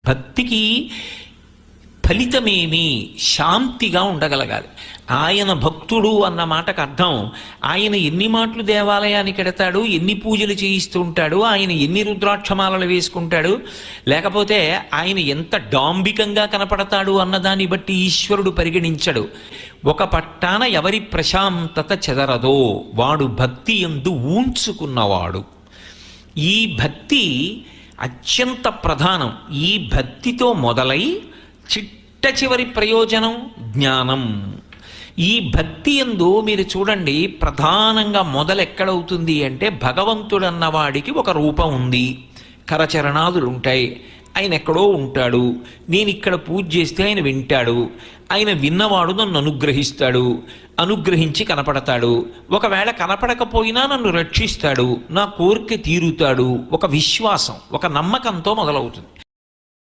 భక్తికి ఫలితమేమి? శాంతిగా ఉండగలగాలి. ఆయన భక్తుడు అన్న మాటకు అర్థం ఆయన ఎన్ని మాటలు దేవాలయానికి ఎడతాడు, ఎన్ని పూజలు చేయిస్తూ ఉంటాడు, ఆయన ఎన్ని రుద్రాక్షమాలలు వేసుకుంటాడు, లేకపోతే ఆయన ఎంత డాంబికంగా కనపడతాడు అన్నదాన్ని బట్టి ఈశ్వరుడు పరిగణించడు. ఒక పట్టాన ఎవరి ప్రశాంతత చెదరదో వాడు భక్తి యందు ఊంచుకున్నవాడు. ఈ భక్తి అత్యంత ప్రధానం. ఈ భక్తితో మొదలై చిట్ట చివరి ప్రయోజనం జ్ఞానం. ఈ భక్తి యందు మీరు చూడండి, ప్రధానంగా మొదలెక్కడవుతుంది అంటే భగవంతుడన్నవాడికి ఒక రూపం ఉంది, కరచరణాదులు ఉంటాయి, ఆయన ఎక్కడో ఉంటాడు, నేను ఇక్కడ పూజ చేస్తే ఆయన వింటాడు, ఆయన విన్నవాడు నన్ను అనుగ్రహిస్తాడు, అనుగ్రహించి కనపడతాడు, ఒకవేళ కనపడకపోయినా నన్ను రక్షిస్తాడు, నా కోరిక తీరుతాడు. ఒక విశ్వాసం, ఒక నమ్మకంతో మొదలవుతుంది.